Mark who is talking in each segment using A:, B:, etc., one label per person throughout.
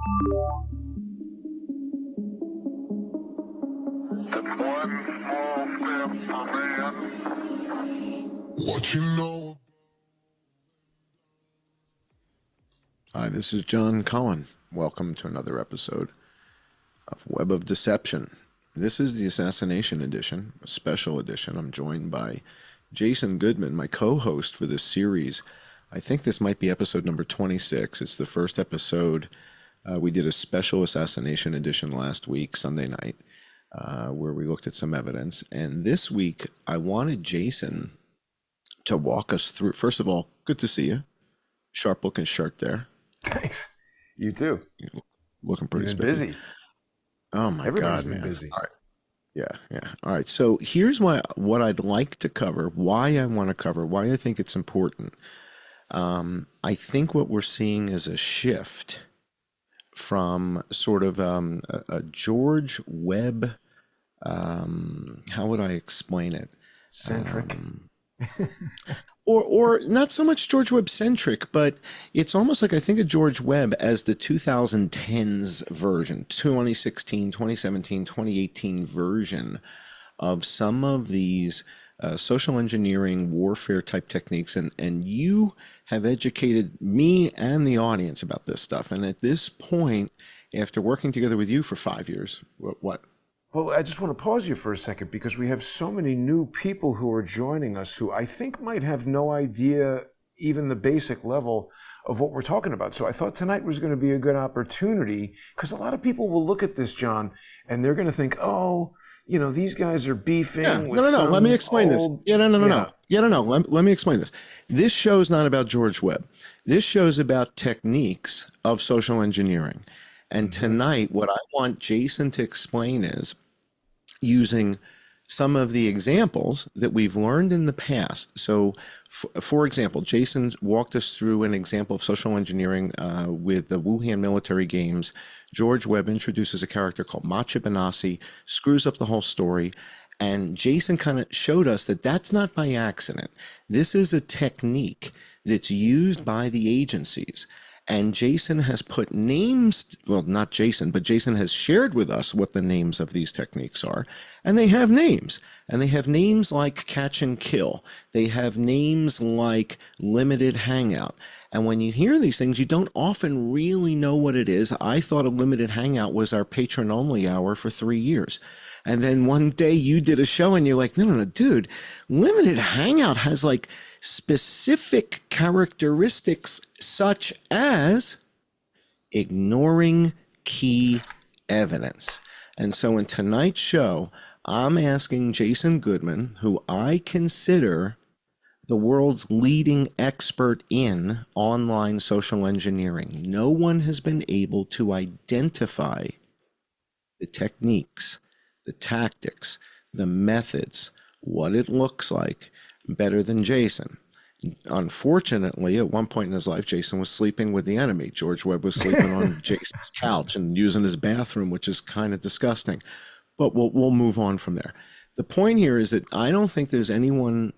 A: It's one small step for man. What you know?
B: Hi, this is John Cohen. Welcome to another episode of Web of Deception. This is the Assassination edition, a special edition. I'm joined by Jason Goodman, my co-host for this series. I think this might be episode number 26. It's the first episode. We did a special Assassination edition last week, Sunday night, where we looked at some evidence. And this week, I wanted Jason to walk us through. First of all, good to see you. Sharp looking shirt there.
C: Thanks. You too.
B: Looking pretty
C: You've been busy.
B: Oh my
C: Everybody's
B: God,
C: been
B: man.
C: busy.
B: All right. Yeah. All right. So here's what I'd like to cover, why I want to cover, why I think it's important. I think what we're seeing is a shift from sort of a George Webb, how would I explain it?
C: Centric.
B: Or not so much George Webb centric, but it's almost like I think of George Webb as the 2010s version, 2016, 2017, 2018 version of some of these social engineering warfare type techniques. And you have educated me and the audience about this stuff. And at this point, after working together with you for 5 years, what?
C: Well, I just want to pause you for a second because we have so many new people who are joining us who I think might have no idea even the basic level of what we're talking about. So I thought tonight was going to be a good opportunity because a lot of people will look at this, John, and they're going to think, oh, you know, these guys are beefing with
B: No. Let me explain
C: old...
B: this. No. Let me explain this. This show's not about George Webb. This show's about techniques of social engineering. And tonight, what I want Jason to explain is using some of the examples that we've learned in the past. So, for example, Jason walked us through an example of social engineering with the Wuhan military games. George Webb introduces a character called Macha Benassi, screws up the whole story, and Jason kind of showed us that that's not by accident. This is a technique that's used by the agencies. And Jason has put names, well, not Jason, but Jason has shared with us what the names of these techniques are. And they have names. And they have names like catch and kill. They have names like limited hangout. And when you hear these things, you don't often really know what it is. I thought a limited hangout was our patron only hour for 3 years. And then one day you did a show and you're like, no, dude, limited hangout has like specific characteristics such as ignoring key evidence. And so in tonight's show, I'm asking Jason Goodman, who I consider the world's leading expert in online social engineering. No one has been able to identify the techniques, the tactics, the methods, what it looks like better than Jason. Unfortunately, at one point in his life, Jason was sleeping with the enemy. George Webb was sleeping on Jason's couch and using his bathroom, which is kind of disgusting. But we'll move on from there. The point here is that I don't think there's anyone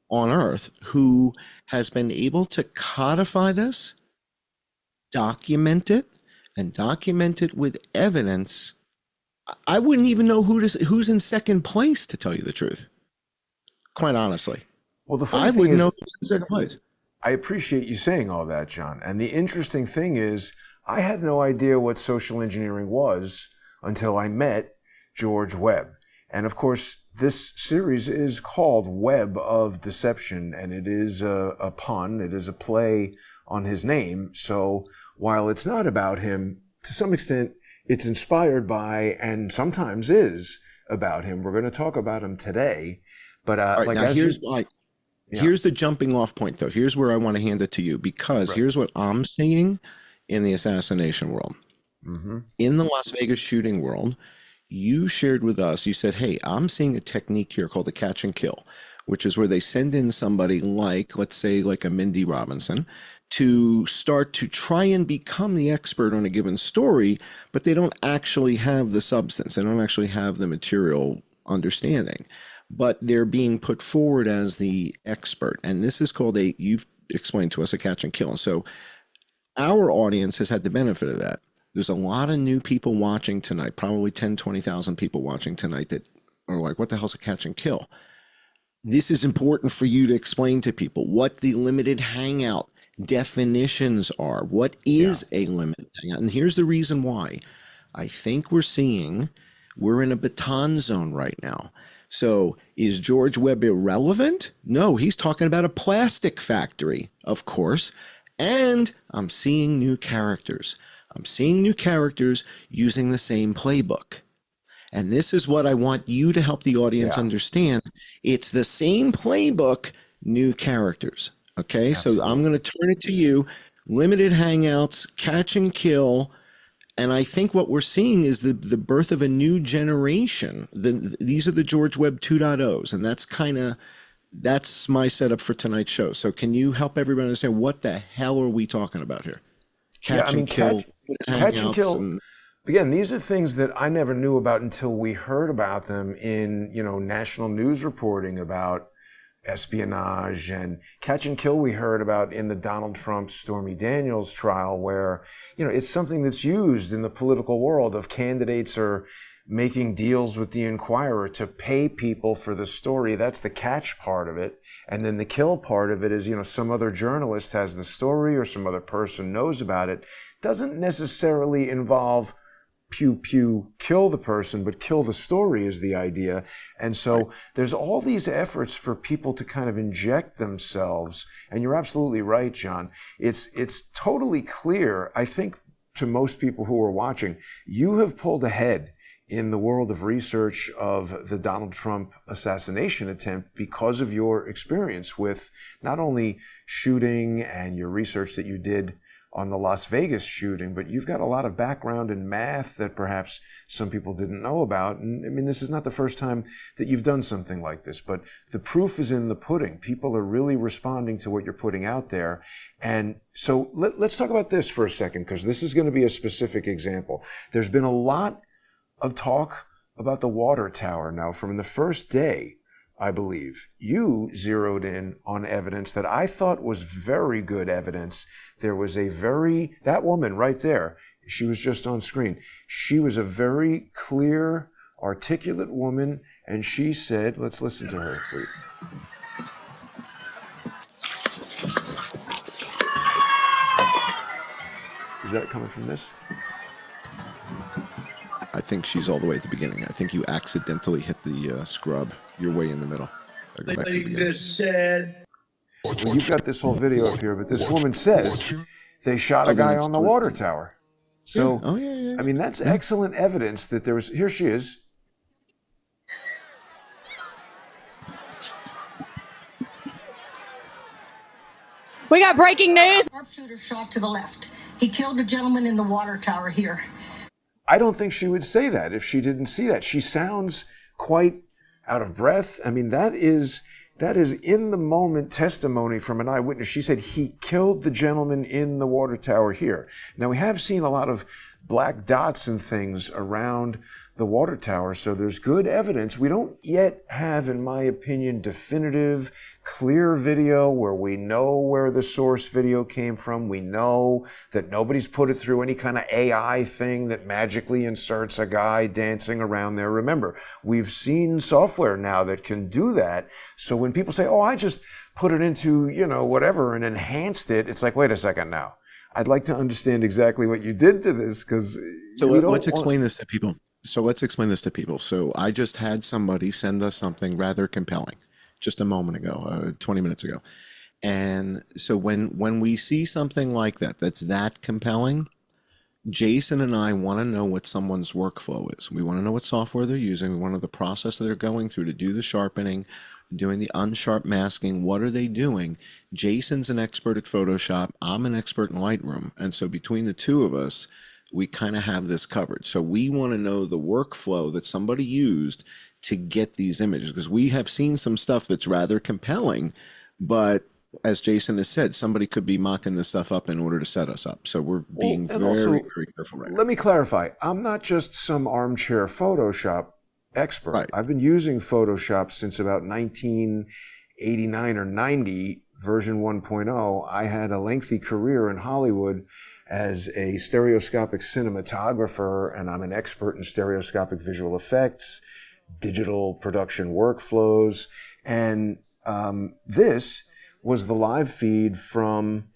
B: on earth who has been able to codify this, document it, and document it with evidence. I wouldn't even know who's in second place, to tell you the truth. Quite honestly.
C: Well, the funny thing is,
B: know who's in second place.
C: I appreciate you saying all that, John. And the interesting thing is, I had no idea what social engineering was until I met George Webb. And of course, this series is called Web of Deception, and it is a pun, it is a play on his name. So while it's not about him, to some extent, it's inspired by, and sometimes is about him. We're going to talk about him today. But
B: right, now here's the jumping off point, though. Here's where I want to hand it to you, because here's what I'm seeing in the assassination world. In the Las Vegas shooting world, you shared with us, you said, hey, I'm seeing a technique here called the catch and kill, which is where they send in somebody like, let's say, like a Mindy Robinson, to start to try and become the expert on a given story, but they don't actually have the substance. They don't actually have the material understanding, but they're being put forward as the expert. And this is called you've explained to us, a catch and kill. And so our audience has had the benefit of that. There's a lot of new people watching tonight, probably 10, 20,000 people watching tonight that are like, what the hell's a catch and kill? This is important for you to explain to people what the limited hangout definitions are. What is a limited hangout? And here's the reason why. I think we're in a baton zone right now. So is George Webb irrelevant? No, he's talking about a plastic factory, of course. And I'm seeing new characters. I'm seeing new characters using the same playbook. And this is what I want you to help the audience understand. It's the same playbook, new characters. Okay, so I'm going to turn it to you. Limited hangouts, catch and kill. And I think what we're seeing is the birth of a new generation. These are the George Webb 2.0s. And that's my setup for tonight's show. So can you help everybody understand what the hell are we talking about here? Catch and kill.
C: Catch and kill. Again, these are things that I never knew about until we heard about them in, national news reporting about espionage. And catch and kill we heard about in the Donald Trump Stormy Daniels trial, where, it's something that's used in the political world of candidates are making deals with the Inquirer to pay people for the story. That's the catch part of it. And then the kill part of it is, some other journalist has the story or some other person knows about it. Doesn't necessarily involve pew pew kill the person, but kill the story is the idea. And so there's all these efforts for people to kind of inject themselves. And you're absolutely right, John. It's totally clear, I think, to most people who are watching, you have pulled ahead in the world of research of the Donald Trump assassination attempt because of your experience with not only shooting and your research that you did on the Las Vegas shooting, but you've got a lot of background in math that perhaps some people didn't know about. And I mean, this is not the first time that you've done something like this, but the proof is in the pudding. People are really responding to what you're putting out there. And so let's talk about this for a second, because this is going to be a specific example. There's been a lot of talk about the water tower now from the first day. I believe you zeroed in on evidence that I thought was very good evidence. There was that woman right there, she was just on screen. She was a very clear, articulate woman, and she said, let's listen to her. Is that coming from this?
B: I think she's all the way at the beginning. I think you accidentally hit the scrub. You're way in the middle.
A: They just said.
C: Well, you've got this whole video up here, but this woman says they shot a guy on the water tower. So, I mean, that's excellent evidence that there was. Here she is.
D: We got breaking news.
E: Sharpshooter shot to the left. He killed the gentleman in the water tower here.
C: I don't think she would say that if she didn't see that. She sounds quite out of breath. I mean, that is in the moment testimony from an eyewitness. She said he killed the gentleman in the water tower here. Now, we have seen a lot of black dots and things around the water tower, so there's good evidence. We don't yet have, in my opinion, definitive, clear video where we know where the source video came from. We know that nobody's put it through any kind of AI thing that magically inserts a guy dancing around there. Remember, we've seen software now that can do that. So when people say, oh, I just put it into, whatever and enhanced it, it's like, wait a second now. I'd like to understand exactly what you did to this, because
B: let's explain this to people. So I just had somebody send us something rather compelling just a moment ago, 20 minutes ago. And so when we see something like that, that's that compelling, Jason and I want to know what someone's workflow is. We want to know what software they're using. We want to know the process that they're going through to do the sharpening, doing the unsharp masking. What are they doing? Jason's an expert at Photoshop. I'm an expert in Lightroom. And so between the two of us, we kind of have this covered. So we want to know the workflow that somebody used to get these images, because we have seen some stuff that's rather compelling, but as Jason has said, somebody could be mocking this stuff up in order to set us up. So we're being very careful right now.
C: Let me clarify. I'm not just some armchair Photoshop expert. Right. I've been using Photoshop since about 1989 or 90. version 1.0, I had a lengthy career in Hollywood as a stereoscopic cinematographer, and I'm an expert in stereoscopic visual effects, digital production workflows, and this was the live feed from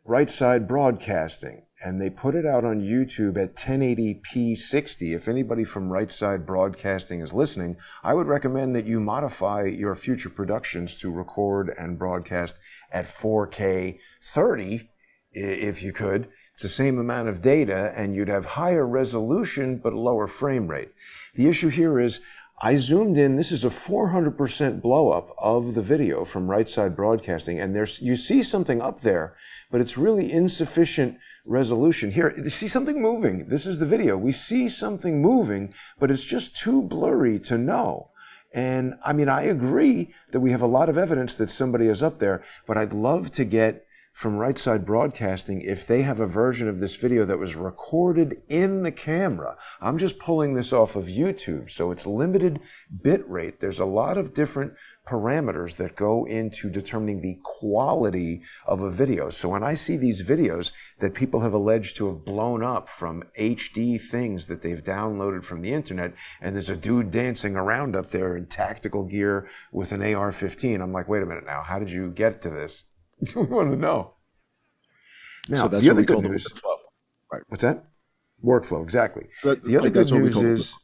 C: Right Side Broadcasting, and they put it out on YouTube at 1080p 60. If anybody from Right Side Broadcasting is listening, I would recommend that you modify your future productions to record and broadcast at 4K 30, if you could. It's the same amount of data, and you'd have higher resolution but lower frame rate. The issue here is I zoomed in. This is a 400% blow up of the video from Right Side Broadcasting, and you see something up there, but it's really insufficient resolution. Here, you see something moving. This is the video. We see something moving, but it's just too blurry to know. And I mean, I agree that we have a lot of evidence that somebody is up there, but I'd love to get from Right Side Broadcasting if they have a version of this video that was recorded in the camera. I'm just pulling this off of YouTube, so it's limited bit rate. There's a lot of different parameters that go into determining the quality of a video. So when I see these videos that people have alleged to have blown up from HD things that they've downloaded from the internet, and there's a dude dancing around up there in tactical gear with an AR-15, I'm like, wait a minute now, how did you get to this? We want to know. Now,
B: so that's
C: the
B: what
C: other
B: we call
C: good
B: the
C: news.
B: workflow. Right.
C: What's that? Workflow, exactly.
B: So
C: the other good news
B: is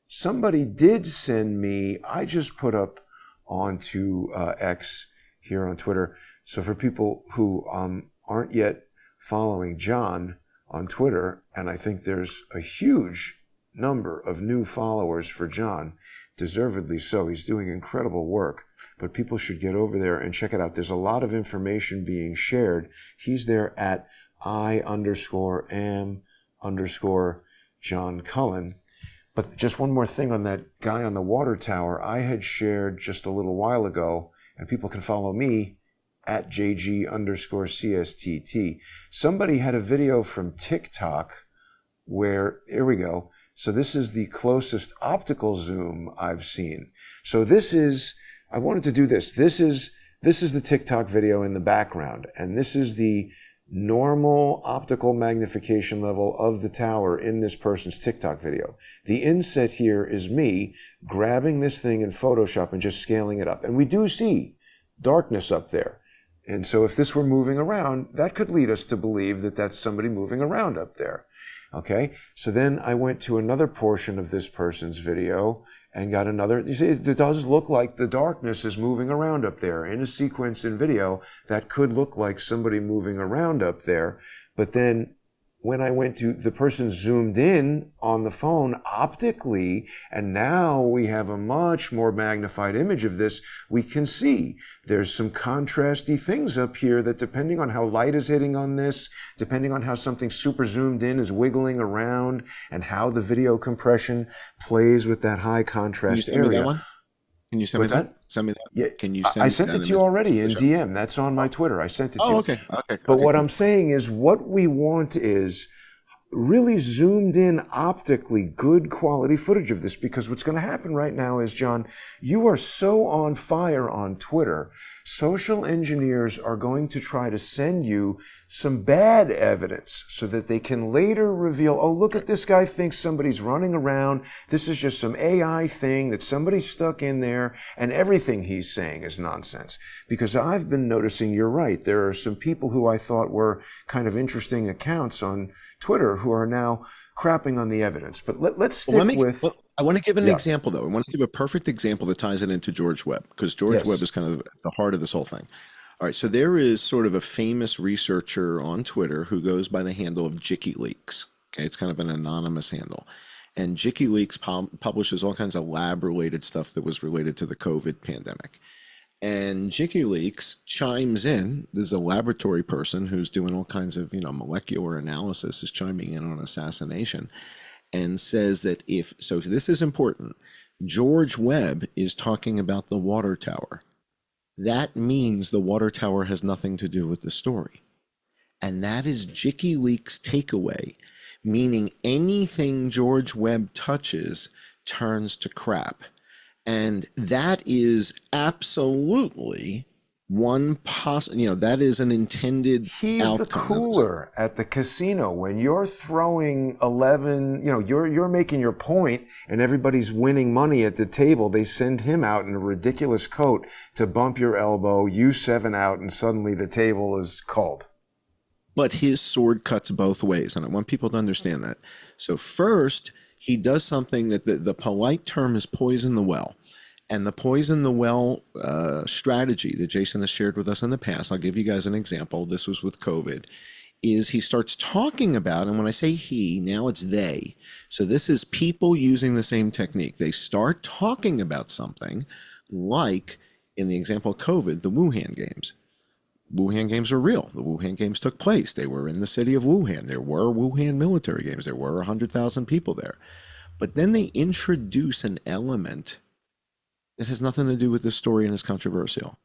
C: somebody did send me, I just put up onto X here on Twitter. So for people who aren't yet following John on Twitter, and I think there's a huge number of new followers for John, deservedly so. He's doing incredible work. But people should get over there and check it out. There's a lot of information being shared. He's there at I_am_John Cullen. But just one more thing on that guy on the water tower. I had shared just a little while ago, and people can follow me at JG_CSTT. Somebody had a video from TikTok where, here we go. So this is the closest optical zoom I've seen. So this is, I wanted to do this. This is the TikTok video in the background, and this is the normal optical magnification level of the tower in this person's TikTok video. The inset here is me grabbing this thing in Photoshop and just scaling it up. And we do see darkness up there. And so if this were moving around, that could lead us to believe that that's somebody moving around up there. Okay, so then I went to another portion of this person's video and got another. You see, it does look like the darkness is moving around up there. In a sequence in video, that could look like somebody moving around up there. But then when I went to, the person zoomed in on the phone optically, and now we have a much more magnified image of this, we can see there's some contrasty things up here that, depending on how light is hitting on this, depending on how something super zoomed in is wiggling around, and how the video compression plays with that high contrast
B: Can you send me
C: area.
B: that one? Can you send
C: What's
B: me that?
C: that?
B: Send me that.
C: Yeah,
B: Can you
C: I sent it to you already in DM. That's on my Twitter. I sent it to you.
B: Oh, okay.
C: But what I'm saying is, what we want is really zoomed in optically good quality footage of this, because what's going to happen right now is, John, you are so on fire on Twitter. Social engineers are going to try to send you some bad evidence so that they can later reveal, oh, look at this guy thinks somebody's running around. This is just some AI thing that somebody stuck in there, and everything he's saying is nonsense. Because I've been noticing, you're right, there are some people who I thought were kind of interesting accounts on Twitter who are now crapping on the evidence. But let's stick with...
B: I want to give an example, though. I want to give a perfect example that ties it into George Webb, because George Webb is kind of the heart of this whole thing. All right, so there is sort of a famous researcher on Twitter who goes by the handle of JickyLeaks. Okay, it's kind of an anonymous handle. And JickyLeaks publishes all kinds of lab-related stuff that was related to the COVID pandemic. And JickyLeaks chimes in. There's a laboratory person who's doing all kinds of, molecular analysis, is chiming in on assassination, and says that so this is important, George Webb is talking about the water tower. That means the water tower has nothing to do with the story. And that is JickyLeaks' takeaway, meaning anything George Webb touches turns to crap. And that is absolutely that is an intended
C: He's
B: outcome.
C: the cooler at the casino when you're throwing 11, you're making your point and everybody's winning money at the table. They send him out in a ridiculous coat to bump your elbow, you 7 out, and suddenly the table is called.
B: But his sword cuts both ways, and I want people to understand that. So first, he does something that the polite term is poison the well. And the poison the well strategy that Jason has shared with us in the past, I'll give you guys an example. This was with COVID, is he starts talking about, and when I say he, now it's they. So this is people using the same technique. They start talking about something like, in the example of COVID, the Wuhan games. Wuhan games are real. The Wuhan games took place. They were in the city of Wuhan. There were Wuhan military games. There were 100,000 people there. But then they introduce an element that has nothing to do with this story and is controversial.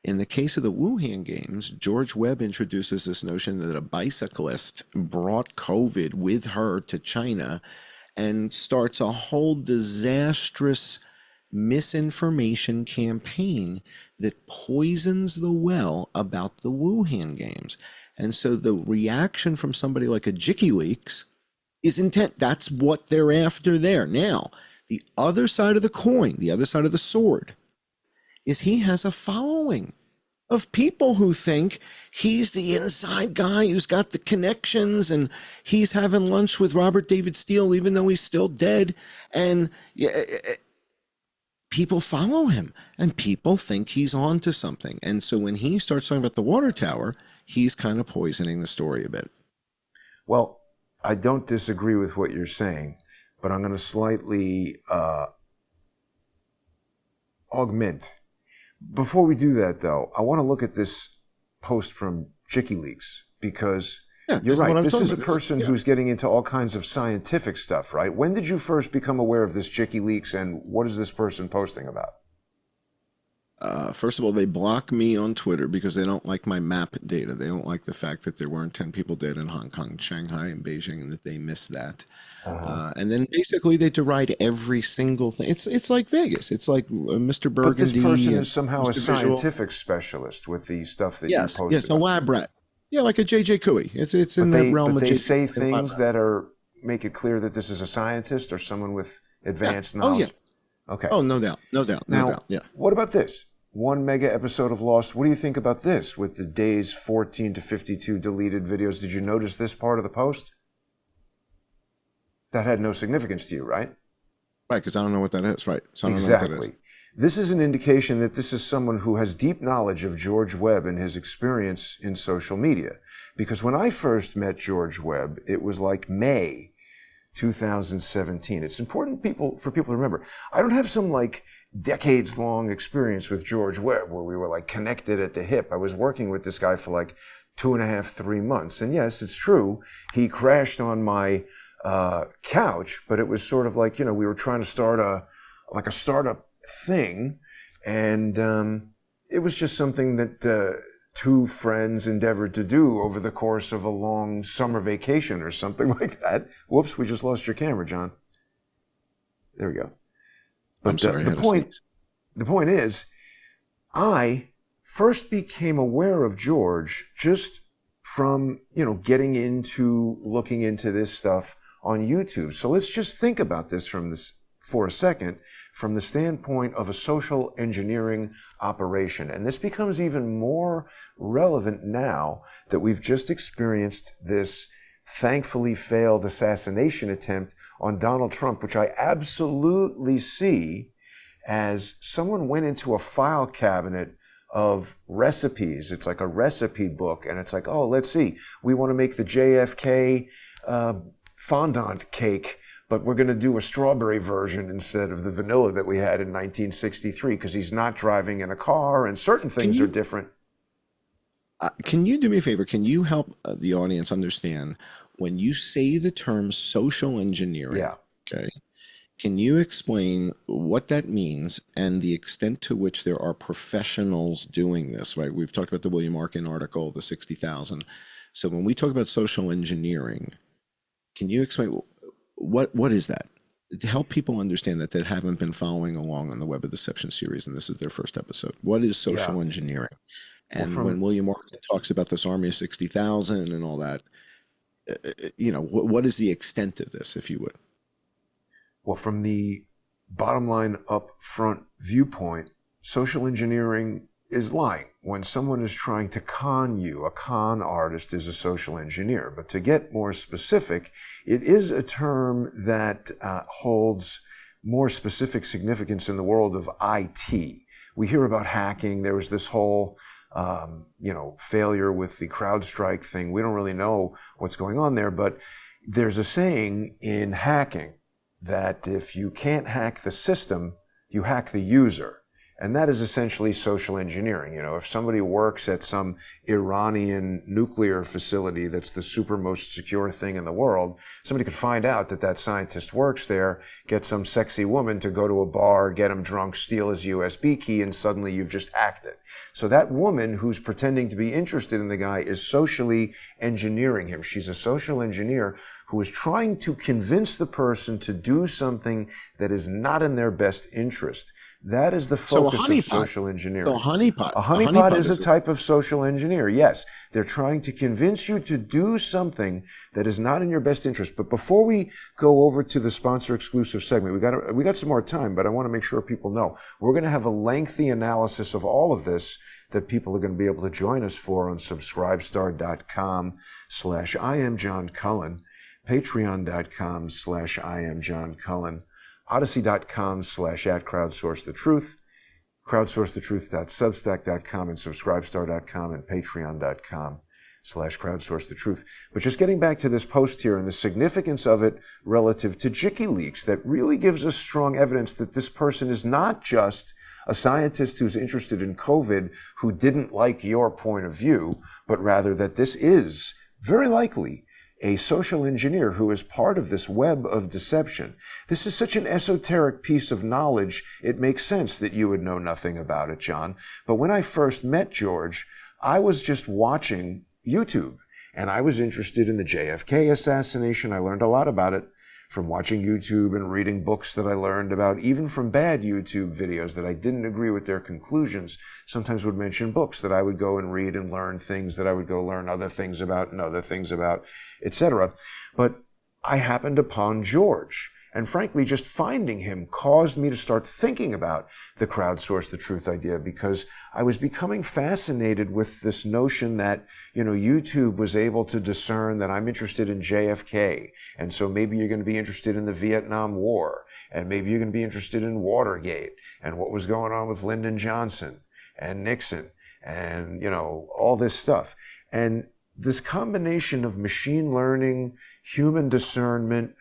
B: In the case of the Wuhan games, George Webb introduces this notion that a bicyclist brought COVID with her to China and starts a whole disastrous misinformation campaign that poisons the well about the Wuhan games. And so the reaction from somebody like a JikiLeaks is intent. That's what they're after there. Now, the other side of the coin, the other side of the sword, is he has a following of people who think he's the inside guy who's got the connections and he's having lunch with Robert David Steele even though he's still dead. And people follow him and people think he's on to something. And so when he starts talking about the water tower, he's kind of poisoning the story a bit.
C: Well, I don't disagree with what you're saying, but I'm going to slightly augment. Before we do that, though, I want to look at this post from JikiLeaks because you're right. This is a person who's getting into all kinds of scientific stuff, right? When did you first become aware of this JikiLeaks, and what is this person posting about?
B: First of all, they block me on Twitter because they don't like my map data. They don't like the fact that there weren't 10 people dead in Hong Kong, Shanghai, and Beijing, and that they missed that. And then basically they deride every single thing. It's like Vegas. It's like Mr. Burgundy.
C: But this person is somehow a scientific specialist with the stuff that you posted.
B: Yes, a lab rat. Yeah, like a JJ Cooey. It's in the realm of.
C: But they say things that make it clear that this is a scientist or someone with advanced knowledge.
B: Oh yeah. Okay. Oh, no doubt. Yeah.
C: What about this? 1 mega episode of Lost. What do you think about this with the days 14 to 52 deleted videos? Did you notice this part of the post? That had no significance to you, right?
B: Right, because I don't know what that is. Right. So I don't
C: exactly.
B: know what that is.
C: This is an indication that this is someone who has deep knowledge of George Webb and his experience in social media. Because when I first met George Webb, it was like May 2017. It's important for people to remember. I don't have some like decades-long experience with George Webb where we were like connected at the hip. I was working with this guy for like 2.5, 3 months. And yes, it's true. He crashed on my couch, but it was sort of like, we were trying to start a startup thing. And it was just something that two friends endeavored to do over the course of a long summer vacation or something like that. Whoops, we just lost your camera, John. There we go. But
B: I'm sorry,
C: the point is, I first became aware of George just from, looking into this stuff on YouTube. So let's just think about this for a second from the standpoint of a social engineering operation. And this becomes even more relevant now that we've just experienced this thankfully failed assassination attempt on Donald Trump, which I absolutely see as someone went into a file cabinet of recipes. It's like a recipe book, and it's like, oh, let's see. We want to make the JFK fondant cake, but we're going to do a strawberry version instead of the vanilla that we had in 1963 because he's not driving in a car, and certain things are different.
B: Can you do me a favor? Can you help the audience understand when you say the term social engineering?
C: Yeah.
B: Okay. Can you explain what that means and the extent to which there are professionals doing this, right? We've talked about the William Arkin article, the 60,000. So when we talk about social engineering, can you explain what is that? to help people understand that haven't been following along on the Web of Deception series, and this is their first episode. What is social engineering? And when William Morgan talks about this army of 60,000 and all that, what is the extent of this, if you would?
C: Well, from the bottom line up front viewpoint, social engineering is lying. When someone is trying to con you, a con artist is a social engineer. But to get more specific, it is a term that holds more specific significance in the world of IT. We hear about hacking. There was this whole failure with the CrowdStrike thing. We don't really know what's going on there, but there's a saying in hacking that if you can't hack the system, you hack the user. And that is essentially social engineering. If somebody works at some Iranian nuclear facility that's the super most secure thing in the world, somebody could find out that scientist works there, get some sexy woman to go to a bar, get him drunk, steal his USB key, and suddenly you've just hacked it. So that woman who's pretending to be interested in the guy is socially engineering him. She's a social engineer who is trying to convince the person to do something that is not in their best interest. That is the focus of social engineering.
B: So a honeypot.
C: A honeypot is a type of social engineer. Yes, they're trying to convince you to do something that is not in your best interest. But before we go over to the sponsor exclusive segment, we got some more time, but I want to make sure people know we're going to have a lengthy analysis of all of this that people are going to be able to join us for on subscribestar.com/IamJohnCullen, patreon.com/IamJohnCullen, odyssey.com/@crowdsourcethetruth, crowdsourcethetruth.substack.com, and subscribestar.com and patreon.com/crowdsourcethetruth. But just getting back to this post here and the significance of it relative to WikiLeaks, that really gives us strong evidence that this person is not just a scientist who's interested in COVID who didn't like your point of view, but rather that this is very likely a social engineer who is part of this web of deception. This is such an esoteric piece of knowledge, it makes sense that you would know nothing about it, John. But when I first met George, I was just watching YouTube, and I was interested in the JFK assassination. I learned a lot about it from watching YouTube and reading books that I learned about, even from bad YouTube videos that I didn't agree with their conclusions. Sometimes would mention books that I would go and read and learn things that I would go learn other things about and other things about, etc. But I happened upon George. And frankly, just finding him caused me to start thinking about the crowdsource the truth idea, because I was becoming fascinated with this notion that, YouTube was able to discern that I'm interested in JFK. And so maybe you're going to be interested in the Vietnam War. And maybe you're going to be interested in Watergate and what was going on with Lyndon Johnson and Nixon and, all this stuff. And this combination of machine learning, human discernment,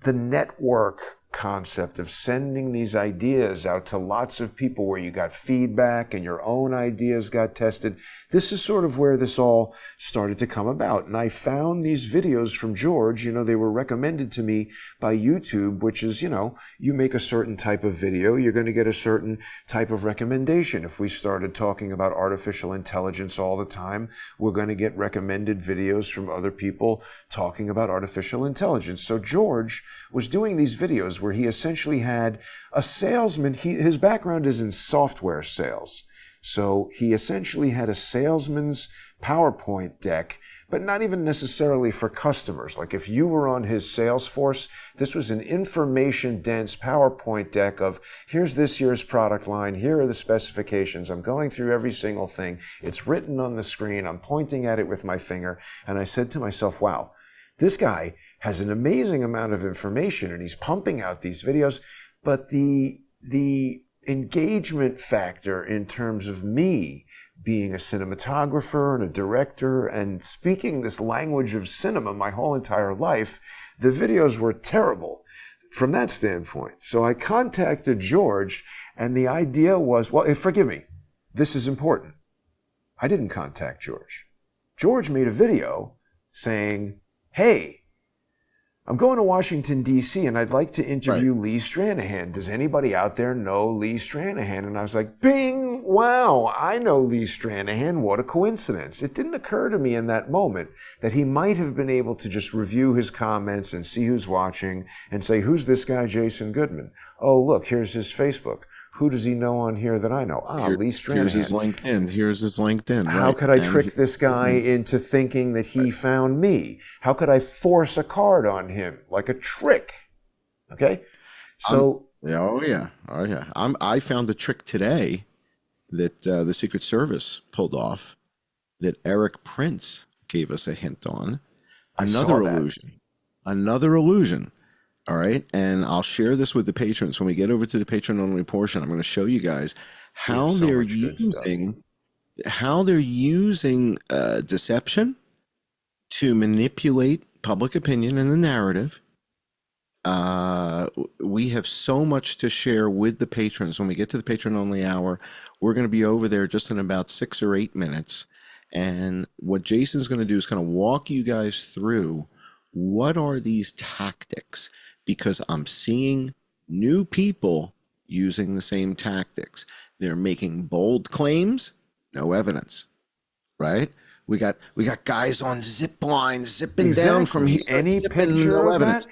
C: the network concept of sending these ideas out to lots of people where you got feedback and your own ideas got tested. This is sort of where this all started to come about. And I found these videos from George, they were recommended to me by YouTube, which is, you make a certain type of video, you're going to get a certain type of recommendation. If we started talking about artificial intelligence all the time, we're going to get recommended videos from other people talking about artificial intelligence. So George was doing these videos where he essentially had a salesman. His background is in software sales. So he essentially had a salesman's PowerPoint deck, but not even necessarily for customers. Like if you were on his sales force, this was an information-dense PowerPoint deck of, here's this year's product line, here are the specifications, I'm going through every single thing, it's written on the screen, I'm pointing at it with my finger, and I said to myself, wow, this guy has an amazing amount of information and he's pumping out these videos, but the engagement factor in terms of me being a cinematographer and a director and speaking this language of cinema my whole entire life, the videos were terrible from that standpoint. So I contacted George, and the idea was, well, forgive me, this is important. I didn't contact George. George made a video saying, hey, I'm going to Washington, D.C., and I'd like to interview Lee Stranahan. Does anybody out there know Lee Stranahan? And I was like, bing! Wow, I know Lee Stranahan. What a coincidence. It didn't occur to me in that moment that he might have been able to just review his comments and see who's watching and say, who's this guy, Jason Goodman? Oh, look, here's his Facebook. Who does he know on here that I know? Lee Stranahan.
B: Here's his LinkedIn. Here's his LinkedIn.
C: How could I trick this guy into thinking that he found me? How could I force a card on him like a trick? Okay? So...
B: Oh yeah. I found a trick today that the Secret Service pulled off that Eric Prince gave us a hint on. Another illusion. All right, and I'll share this with the patrons when we get over to the patron only portion. I'm going to show you guys how they're using deception to manipulate public opinion and the narrative. We have so much to share with the patrons. When we get to the patron only hour, we're going to be over there just in about 6 or 8 minutes. And what Jason's going to do is kind of walk you guys through what are these tactics, because I'm seeing new people using the same tactics. They're making bold claims, no evidence, right? We got guys on zip lines zipping down from here.
C: Any picture of that?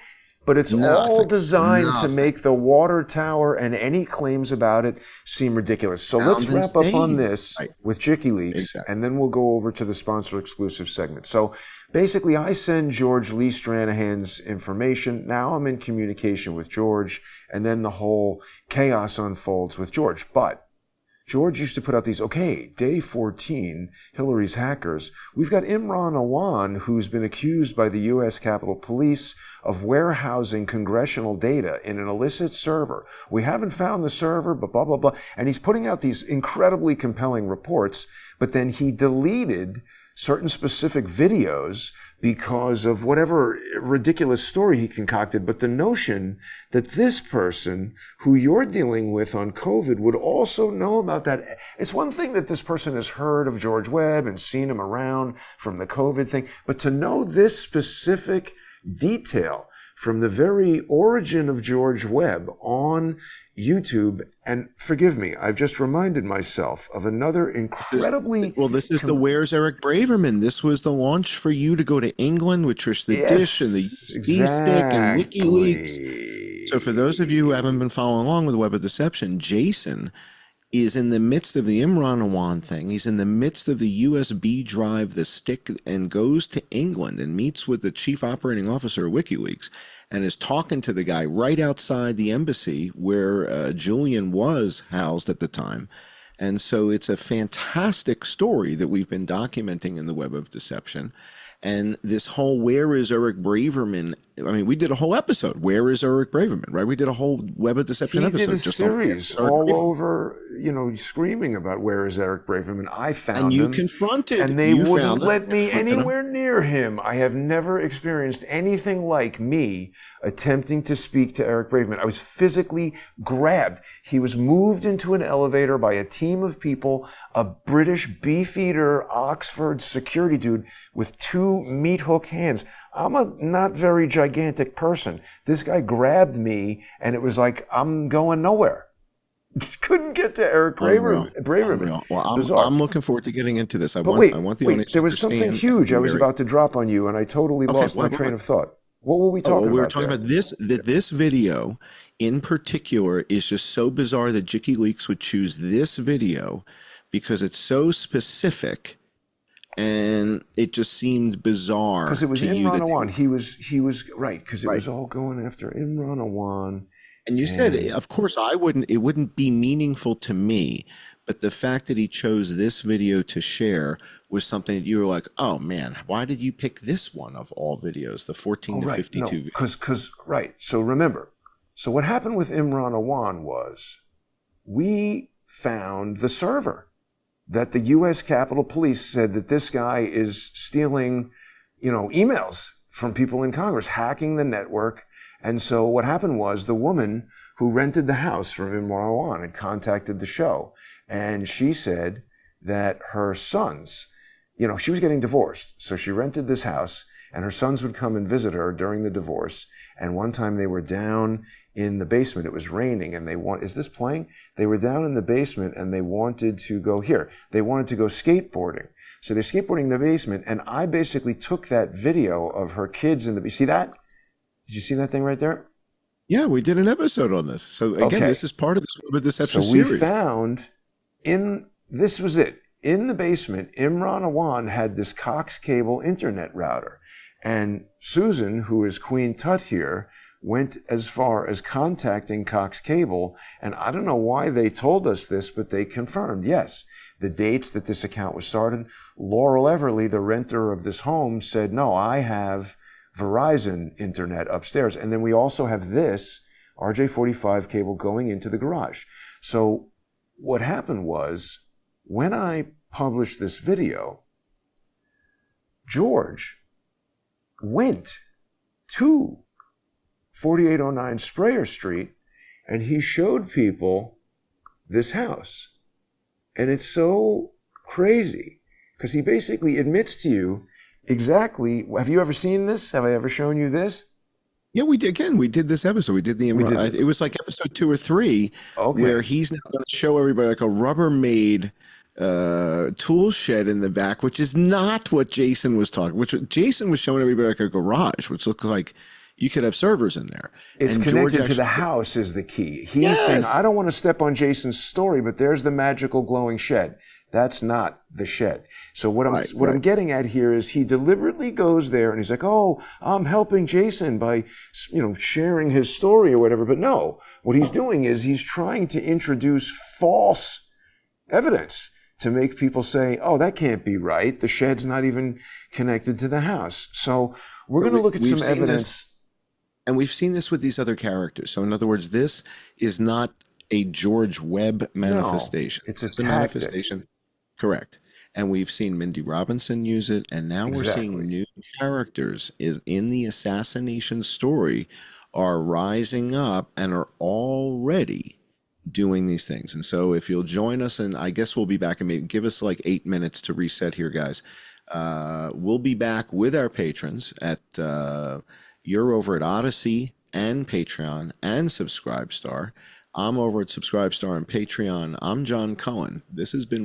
C: But it's all designed to make the water tower and any claims about it seem ridiculous. So let's wrap up on this with WikiLeaks, and then we'll go over to the sponsor exclusive segment. So basically, I send George Lee Stranahan's information. Now I'm in communication with George, and then the whole chaos unfolds with George. But George used to put out these, day 14, Hillary's hackers. We've got Imran Awan, who's been accused by the U.S. Capitol Police of warehousing congressional data in an illicit server. We haven't found the server, but blah, blah, blah. And he's putting out these incredibly compelling reports, but then he deleted certain specific videos because of whatever ridiculous story he concocted. But the notion that this person who you're dealing with on COVID would also know about that. It's one thing that this person has heard of George Webb and seen him around from the COVID thing, but to know this specific detail from the very origin of George Webb on YouTube, and forgive me, I've just reminded myself of another incredibly...
B: This is the Where's Eric Braverman. This was the launch for you to go to England with Trish the Dish and the stick and WikiLeaks. So for those of you who haven't been following along with Web of Deception, Jason is in the midst of the Imran Awan thing. He's in the midst of the USB drive, the stick, and goes to England and meets with the chief operating officer of WikiLeaks and is talking to the guy right outside the embassy where Julian was housed at the time. And so it's a fantastic story that we've been documenting in the Web of Deception. And this whole Where is Eric Braverman? I mean, we did a whole episode. Where is Eric Braverman? Right? We did a whole Web of Deception episode.
C: He did a series all over, screaming about where is Eric Braverman. I found him.
B: And you confronted.
C: And they wouldn't let me anywhere near him. I have never experienced anything like me attempting to speak to Eric Braverman. I was physically grabbed. He was moved into an elevator by a team of people, a British Beefeater Oxford security dude with 2 meat hook hands. I'm a not very gigantic person. This guy grabbed me, and it was like, I'm going nowhere. Couldn't get to Eric Braverman.
B: Well, I'm looking forward to getting into this. I want the audience
C: there was something huge I was about to drop on you, and I totally lost my train of thought. What were we talking about?
B: We were talking about this video in particular is just so bizarre that WikiLeaks would choose this video because it's so specific. And it just seemed bizarre
C: because it was Imran Awan. He was right because it was all going after Imran Awan.
B: And you said, of course, it wouldn't be meaningful to me, but the fact that he chose this video to share was something that you were like, oh man, why did you pick this one of all videos, the 14 to 52?
C: Because So remember, so what happened with Imran Awan was we found the server that the U.S. Capitol Police said that this guy is stealing, emails from people in Congress, hacking the network. And so what happened was the woman who rented the house from Imran Awan had contacted the show. And she said that her sons, she was getting divorced. So she rented this house and her sons would come and visit her during the divorce. And one time they were down in the basement. It was raining, and is this playing? They were down in the basement, and they wanted to go They wanted to go skateboarding. So they're skateboarding in the basement, and I basically took that video of her kids in the. See that? Did you see that thing right there?
B: Yeah, we did an episode on this. So again, this is part of this episode
C: series.
B: So
C: we found this was it. In the basement, Imran Awan had this coax cable internet router. And Susan, who is Queen Tut here, went as far as contacting Cox Cable. And I don't know why they told us this, but they confirmed, yes, the dates that this account was started. Laurel Everly, the renter of this home, said, no, I have Verizon internet upstairs. And then we also have this RJ45 cable going into the garage. So what happened was, when I published this video, George went to 4809 Sprayer Street and he showed people this house. And it's so crazy because he basically admits to you exactly. Have you ever seen this? Have I ever shown you this?
B: Yeah, we did. Again, we did this episode. We did the Imran. It was like episode 2 or 3, where he's now going to show everybody like a Rubbermaid tool shed in the back, which is not what Jason was talking. Jason was showing everybody like a garage, which looked like you could have servers in there.
C: It's
B: and
C: connected to the house is the key. He's saying, I don't want to step on Jason's story, but there's the magical glowing shed. That's not the shed. So what I'm getting at here is he deliberately goes there and he's like, oh, I'm helping Jason by, sharing his story or whatever. But no, what he's doing is he's trying to introduce false evidence to make people say, oh, that can't be right. The shed's not even connected to the house. So we're going to look at some evidence.
B: And we've seen this with these other characters. So in other words, this is not a George Webb manifestation.
C: No, it's a
B: manifestation. Correct. And we've seen Mindy Robinson use it, and now we're seeing new characters in the assassination story are rising up and are already doing these things. And so if you'll join us, and I guess we'll be back, and maybe give us like 8 minutes to reset here, guys. We'll be back with our patrons at you're over at Odyssey and Patreon and Subscribestar. I'm over at Subscribestar and Patreon. I'm John Cohen. This has been